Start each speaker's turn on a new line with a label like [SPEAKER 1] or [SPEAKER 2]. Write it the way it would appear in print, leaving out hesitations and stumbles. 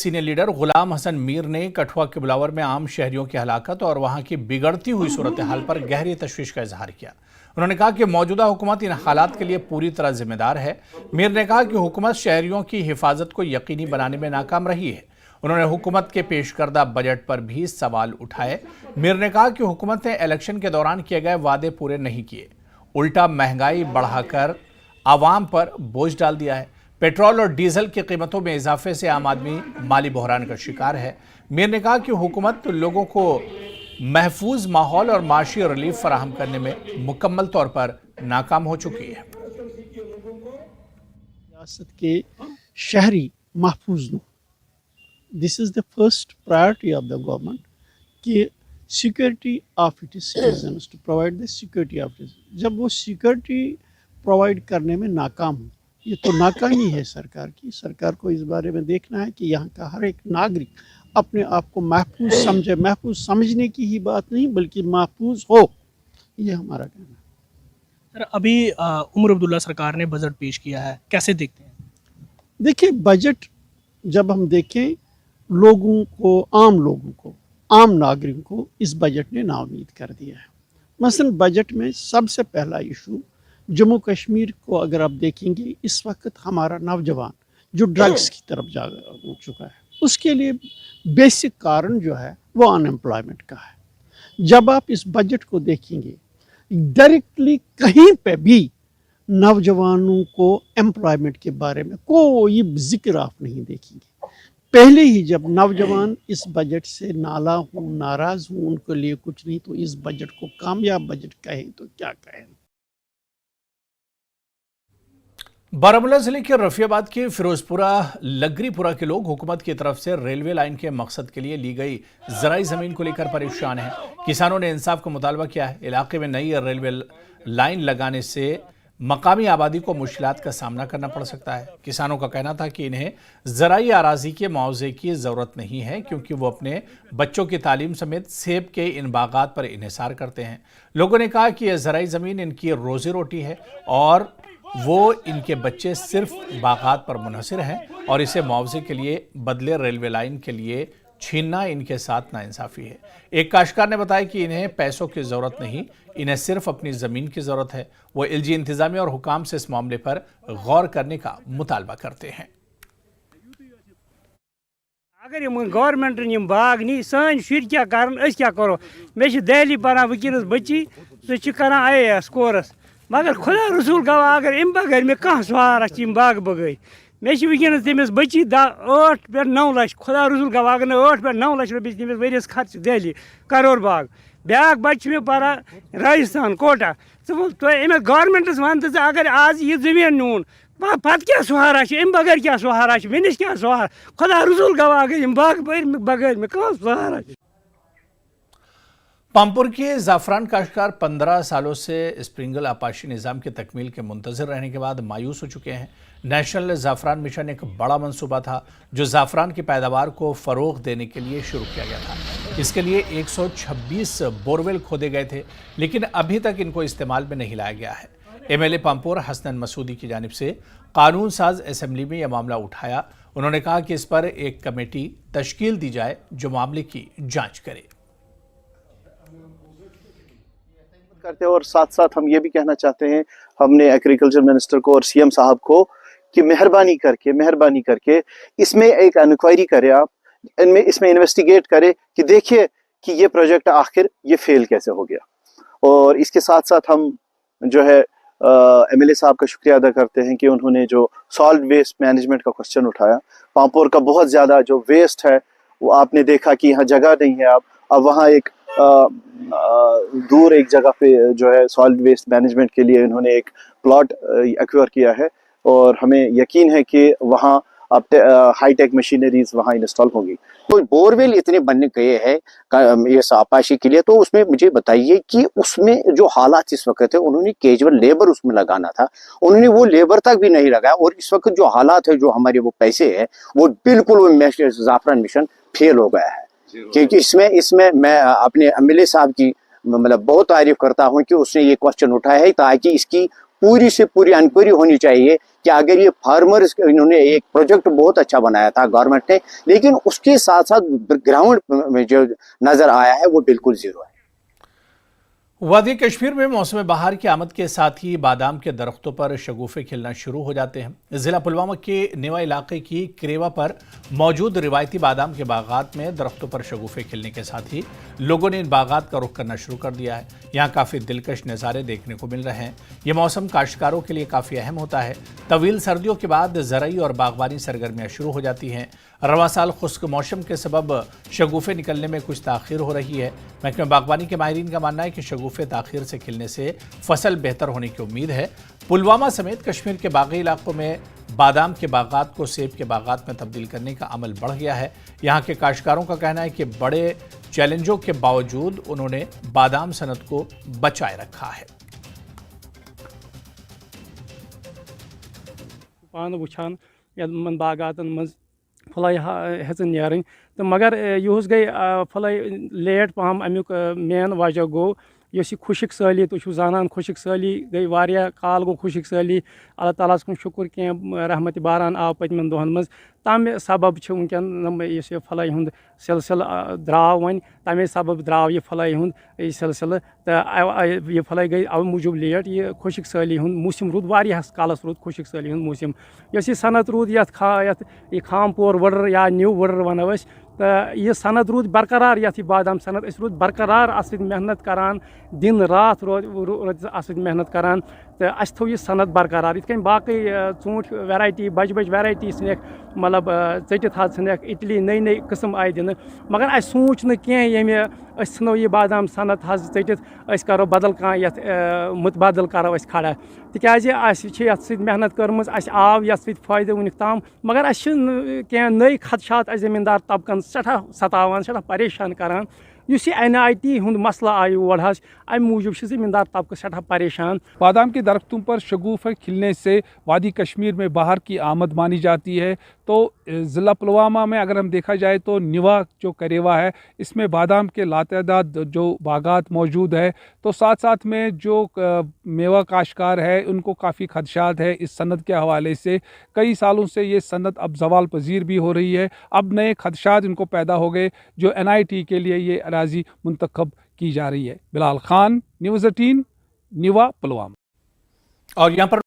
[SPEAKER 1] Senior leader गुलाम हसन मीर ने कठुआ के बिलावर में आम शहरियों की हलाकत और वहां की बिगड़ती हुई सूरत हाल पर गहरी तशवीश का इजहार किया। उन्होंने कहा कि मौजूदा हुकूमत इन हालात के लिए पूरी तरह जिम्मेदार है। मीर ने कहा कि हुकूमत शहरियों की हिफाजत को यकीनी बनाने में नाकाम रही है। उन्होंने हुकूमत के पेश करदा बजट पर भी सवाल उठाए। मीर ने कहा कि हुकूमत ने इलेक्शन के दौरान किए गए वादे पूरे नहीं किए, उल्टा महंगाई बढ़ाकर आवाम पर बोझ डाल दिया है। पेट्रोल और डीजल की कीमतों में इजाफे से आम आदमी माली बहरान का शिकार है। मीर ने कहा कि हुकूमत लोगों को महफूज माहौल और माशी रिलीफ फराहम करने में मुकम्मल तौर पर नाकाम हो चुकी है।
[SPEAKER 2] रियासत के शहरी महफूज हो, this is the first priority of the government कि security of it citizens, to provide the security of it. जब वो सिक्योरिटी प्रोवाइड करने में नाकाम हो, ये तो नाकामी है सरकार की। सरकार को इस बारे में देखना है कि यहाँ का हर एक नागरिक अपने आप को महफूज समझे। महफूज समझने की ही बात नहीं बल्कि महफूज हो, ये हमारा कहना है।
[SPEAKER 3] सर, अभी उमर अब्दुल्ला सरकार ने बजट पेश किया है, कैसे देखते हैं?
[SPEAKER 2] देखिए, बजट जब हम देखें, लोगों को, आम नागरिकों को इस बजट ने नाउमीद कर दिया है। मसलन बजट में सबसे पहला इशू जम्मू कश्मीर को अगर आप देखेंगे, इस वक्त हमारा नौजवान जो ड्रग्स की तरफ जा चुका है, उसके लिए बेसिक कारण जो है वो अनएम्प्लॉयमेंट का है। जब आप इस बजट को देखेंगे, डायरेक्टली कहीं पे भी नौजवानों को एम्प्लॉयमेंट के बारे में कोई जिक्र आप नहीं देखेंगे। पहले ही जब नौजवान इस बजट से नाराज हूँ, उनके लिए कुछ नहीं, तो इस बजट को कामयाब बजट कहें तो क्या कहें।
[SPEAKER 1] बारामूला जिले के रफियाबाद के फिरोजपुरा लगरीपुरा के लोग हुकूमत की तरफ से रेलवे लाइन के मकसद के लिए ली गई ज़राई ज़मीन को लेकर परेशान हैं। किसानों ने इंसाफ का मुतालबा किया है। इलाके में नई रेलवे लाइन लगाने से मकामी आबादी को मुश्किलात का सामना करना पड़ सकता है। किसानों का कहना था कि इन्हें ज़राई आराजी के मुआवजे की ज़रूरत नहीं है, क्योंकि वो अपने बच्चों की तालीम समेत सेब के इन बागात पर इन्हिसार करते हैं। लोगों ने कहा कि यह ज़राई ज़मीन इनकी रोज़ी रोटी है और वो इनके बच्चे सिर्फ बागात पर मुनहसिर हैं और इसे मुआवजे के लिए बदले रेलवे लाइन के लिए छीनना इनके साथ नाइंसाफ़ी है। एक काश्तकार ने बताया कि इन्हें पैसों की ज़रूरत नहीं, इन्हें सिर्फ अपनी ज़मीन की ज़रूरत है। वो एलजी इंतज़ामिया और हुकाम से इस मामले पर गौर करने का मुतालबा करते हैं।
[SPEAKER 4] अगर गवर्नमेंट बाग नी सन शुर क्या क्या करो। मे दहली पढ़ान वनस बच्ची, सह करान IAS कोर्स, मगर खुदा रसूल गवाह अगर अम बगैर मे कह सहारा बाग बगैर। मे वनस तमिस बच्ची 8 पे 9 लाख, खुदा रसूल गवाह अगर 8 पे 9 लाख रुपये तमिस वरियस खर्च दहली करोड़ बाग। ब्याक बच्चे मे पढ़ान राजस्थान कोटा। तो अमिस गवर्नमेंटस वन तो अगर आज यह जमीन नून पत क्या सहारा अम बगैर क्या सहारा वनिस क्या सहारा। खुदा रसूल गवाह अगर बाग बगैर मे कह सहारा।
[SPEAKER 1] पामपुर के ज़ाफ़रान काश्तकार 15 सालों से स्प्रिंगल आपाशी निज़ाम की तकमील के मुंतज़िर रहने के बाद मायूस हो चुके हैं। नेशनल ज़ाफ़रान मिशन एक बड़ा मंसूबा था जो ज़ाफ़रान की पैदावार को फ़रोग़ देने के लिए शुरू किया गया था। इसके लिए 126 बोरवेल खोदे गए थे, लेकिन अभी तक इनको इस्तेमाल में नहीं लाया गया है। MLA पामपुर हसनैन मसूदी की जानिब से कानून साज असम्बली में यह मामला उठाया। उन्होंने कहा कि इस पर एक कमेटी तश्कील दी जाए जो मामले की जाँच करे।
[SPEAKER 5] और साथ साथ हम ये भी कहना चाहते हैं, हमने एग्रीकल्चर मिनिस्टर को और CM साहब को कि मेहरबानी करके इसमें एक इंक्वायरी करें, आप इसमें इन्वेस्टिगेट करें कि देखिए कि ये प्रोजेक्ट आखिर ये फेल कैसे हो गया। और इसके साथ साथ हम जो है MLA साहब का शुक्रिया अदा करते हैं कि उन्होंने जो सॉलिड वेस्ट मैनेजमेंट का क्वेश्चन उठाया। पामपुर का बहुत ज़्यादा जो वेस्ट है वो आपने देखा कि यहाँ जगह नहीं है। अब वहाँ एक दूर एक जगह पे जो है सॉलिड वेस्ट मैनेजमेंट के लिए इन्होंने एक प्लॉट एक्वायर किया है और हमें यकीन है कि वहाँ अब हाईटेक मशीनरीज वहाँ इंस्टॉल होंगी।
[SPEAKER 6] तो बोरवेल इतने बनने गए हैं ये आपाशी के लिए, तो उसमें मुझे बताइए कि उसमें जो हालात इस वक्त है, उन्होंने कैजुअल लेबर उसमें लगाना था, उन्होंने वो लेबर तक भी नहीं लगाया। और इस वक्त जो हालात है, जो हमारे वो पैसे है, वो बिल्कुल ज़ाफ़रान मिशन फेल हो गया है। क्योंकि इसमें मैं अपने MLA साहब की मतलब बहुत तारीफ करता हूं कि उसने ये क्वेश्चन उठाया है ताकि इसकी पूरी से पूरी इंक्वायरी होनी चाहिए कि अगर ये फार्मर्स, इन्होंने एक प्रोजेक्ट बहुत अच्छा बनाया था गवर्नमेंट ने, लेकिन उसके साथ साथ ग्राउंड में जो नजर आया है वो बिल्कुल जीरो है।
[SPEAKER 1] वादी कश्मीर में मौसम बहार की आमद के साथ ही बादाम के दरख्तों पर शगुफे खिलना शुरू हो जाते हैं। जिला पुलवामा के निवा इलाके की क्रेवा पर मौजूद रिवायती बादाम के बागात में दरख्तों पर शगुफे खिलने के साथ ही लोगों ने इन बागात का रुख करना शुरू कर दिया है। यहाँ काफ़ी दिलकश नज़ारे देखने को मिल रहे हैं। ये मौसम काश्तकारों के लिए काफ़ी अहम होता है। तवील सर्दियों के बाद ज़रई और बागबानी सरगर्मियाँ शुरू हो जाती हैं। रवां साल खुश्क मौसम के सबब शगुफे निकलने में कुछ ताख़ीर हो रही है। महकमे बागबानी के माहिरीन का मानना है कि शगुफे ताख़ीर से खिलने से फसल बेहतर होने की उम्मीद है। पुलवामा समेत कश्मीर के बागी इलाकों में बादाम के बागात को सेब के बागात में तब्दील करने का अमल बढ़ गया है। यहाँ के काश्तकारों का कहना है कि बड़े चैलेंजों के बावजूद उन्होंने बादाम सनत को बचाए रखा है।
[SPEAKER 4] पान वुछान यमन बागातन मज फलाई हेचन नेरन तो मगर युस गई फलाई लेट पहम अमुक मेन वजह गो यस खुशिक साली तो जानान खुशिक साली गई वारिया काल गो खुशिक साली अल्लाह ताला कुन शुक्र के रहमत बारान आव पतमन दोहन मज तमे सबब वनकन इस फलाई हुंद सिलसिल द्राव वन तमे सबब द्राव ये फलाई हुंद सिलसिल तो ये फलाई गई अव मूजूब लेट ये खुशिक साली हुंद मौसम रूद वारियास कालस रूद खुशिक साली हुंद मौसम यस सनत रूद यत खाम पोर वडर या न्यू वडर वनो अस तो यह सनत रूद बरकरार यथ बादाम सनत अस रूद बरकरार अस मेहनत करान दिन रात रोज अस मेहनत करान तो अस थो यह सनत बरकरार इत बाकी ऊँट वैरायटी बज बज वैरायटी सनक मतलब चटित हाथ सनक इटली नई नई किस्म आय दिन मगर अस सूच न ये नो यह बादाम सनत हाज चटित करो बदल कह मुतबादल करो अस खड़ा तिकाज मेहनत कर्मज अस आव ये फायदे वनिक ताम मगर अस कह नई खदशात ज़मींदार तबकन सठा सतावान सठा परेशान करान युस NIT हुंद मसला आयो और अम मूजूब ज़मींदार तबक सठा परेशान।
[SPEAKER 7] बादाम के दरख्तों पर शगुफे खिलने से वादी कश्मीर में बाहर की आमद मानी जाती है। तो ज़िला पुलवामा में अगर हम देखा जाए तो निवा जो करेवा है इसमें बादाम के लातादाद जो बागात मौजूद है। तो साथ साथ में जो मेवा काश्तकार है उनको काफ़ी खदशात है इस सनत के हवाले से। कई सालों से ये सनत अब ज़वाल पजीर भी हो रही है। अब नए खदशात इनको पैदा हो गए जो NIT के लिए ये अराजी मुंतखब की जा रही है। बिलाल खान, न्यूज़ 18, निवा, पुलवामा।
[SPEAKER 1] और यहाँ पर